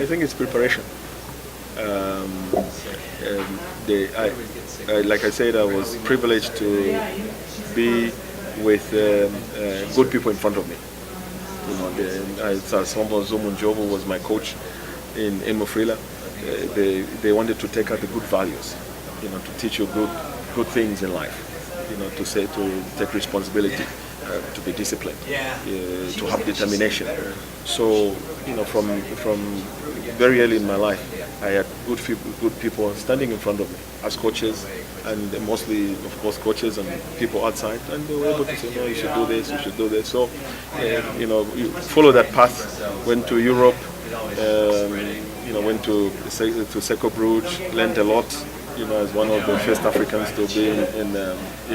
I think it's preparation. Um, like I said, I was privileged to be with good people in front of me. You know, Sombo Zumunjovu was my coach in Mufrila. They wanted to take out the good values, you know, to teach you good things in life, you know, to take responsibility, to be disciplined, to have determination. So, you know, from very early in my life, I had good people standing in front of me as coaches, and mostly, of course, coaches and people outside, and they were able to say, no, you should do this, you should do this. So, you know, you follow that path. Went to Europe, you know, went to Seco Bruges, learned a lot. You know, as one of the first Africans to be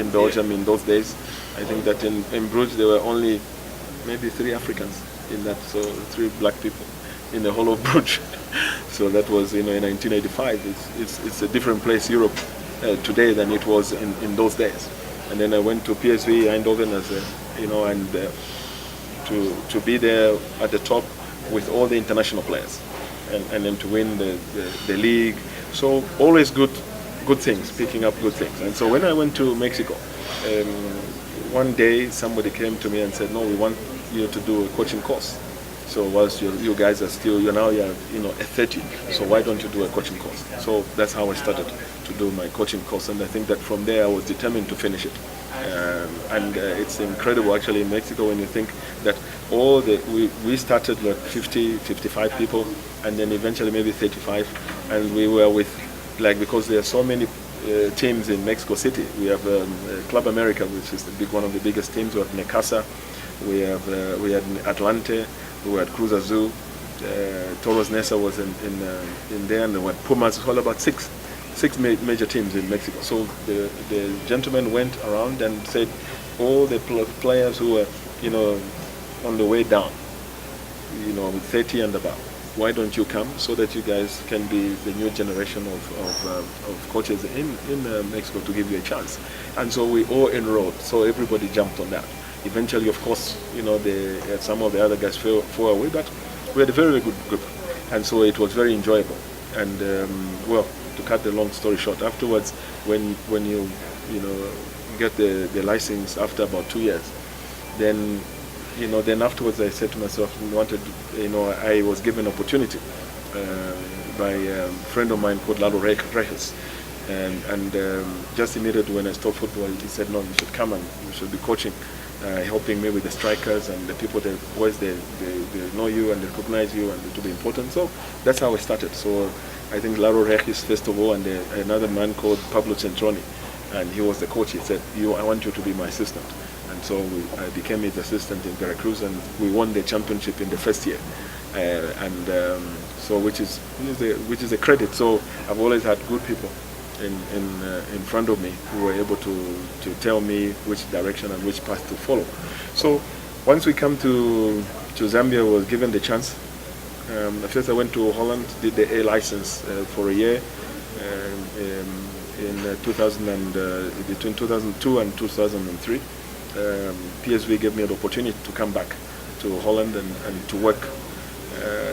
in Belgium in those days. I think that in Bruges there were only maybe 3 Africans in that, so 3 black people in the whole of Bruges. So that was, you know, in 1985. It's a different place, Europe, today than it was in those days. And then I went to PSV Eindhoven as a, you know, and to be there at the top with all the international players, and then to win the league. So always good things, picking up good things. And so when I went to Mexico, one day somebody came to me and said, no, we want you to do a coaching course. So whilst you guys are still, you're at 30, so why don't you do a coaching course? So that's how I started to do my coaching course, and I think that from there I was determined to finish it. It's incredible actually in Mexico when you think that we started like 50, 55 people, and then eventually maybe 35, and we were with, like, because there are so many teams in Mexico City. We have Club America, which is one of the biggest teams. We have Necaxa, we had Atlante, we had Cruz Azul, Toros Neza was in there, and we had Pumas. It's all about six major teams in Mexico. So the gentleman went around and said, all the players who were, you know, on the way down, you know, with 30 and above, why don't you come so that you guys can be the new generation of coaches in Mexico, to give you a chance. And so we all enrolled, so everybody jumped on that. Eventually, of course, you know, some of the other guys fell away, but we had a very, very good group, and so it was very enjoyable. And well, to cut the long story short, afterwards, when you get the license after about 2 years, then afterwards I said to myself, I was given an opportunity by a friend of mine called Lalo Rejes, and just immediately when I stopped football, he said, no, you should come and you should be coaching, helping me with the strikers and the people that always they know you and they recognize you, and it will be important. So that's how I started. So I think Laro Regis first of all, and another man called Pablo Centroni, and he was the coach. He said, I want you to be my assistant. And so I became his assistant in Veracruz, and we won the championship in the first year. So which is a credit. So I've always had good people in front of me who were able to tell me which direction and which path to follow. So once we come to Zambia, I was given the chance. First I went to Holland, did the A license for a year in between 2002 and 2003. PSV gave me an opportunity to come back to Holland and to work.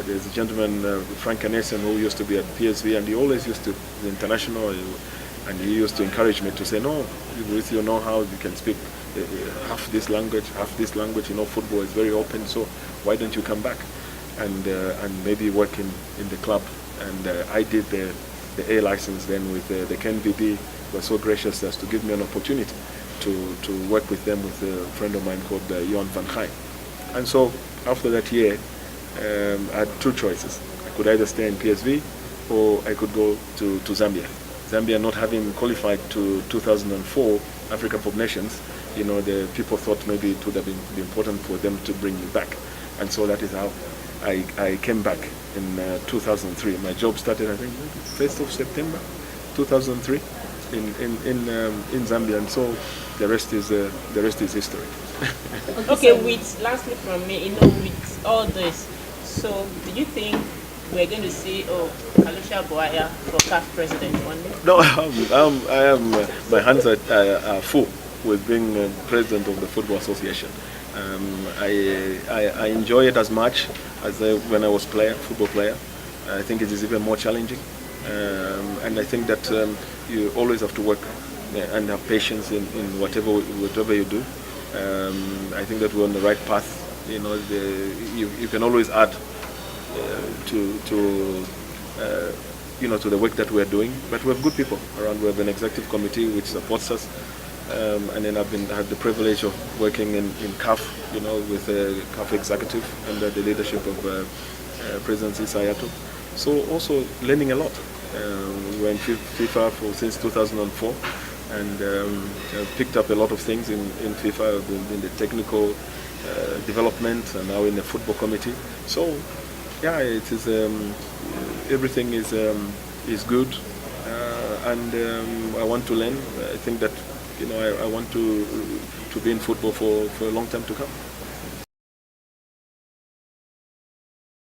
There's a gentleman, Frank Anesen, who used to be at PSV, and he always used to, the international, and he used to encourage me to say, no, with your know-how, you can speak half this language, football is very open, so why don't you come back and maybe work in the club? And I did the A license then with the KNVB. Was so gracious as to give me an opportunity to work with them with a friend of mine called Johan van Gaal. And so after that year, I had two choices. I could either stay in PSV or I could go to Zambia. Zambia not having qualified to 2004 African Cup of Nations, the people thought maybe it would have been important for them to bring me back. And so that is how I came back in 2003. My job started, I think, 1st of September 2003 in Zambia, and so the rest is history. Okay, lastly from me, with all this, so do you think we're going to see Kalusha Bwalya for CAF president one day? No, I am. My hands are full with being president of the Football Association. I enjoy it as much as when I was football player. I think it is even more challenging, and I think that you always have to work and have patience in whatever you do. I think that we're on the right path. You know, you can always add to to the work that we're doing. But we have good people around. We have an executive committee which supports us, and then I had the privilege of working in CAF, with the CAF executive under the leadership of President Isayato. So also learning a lot. We're in FIFA since 2004, and picked up a lot of things in FIFA, in the technical development, and now in the football committee. So yeah, it is everything is good, and I want to learn. I think that I want to be in football for a long time to come.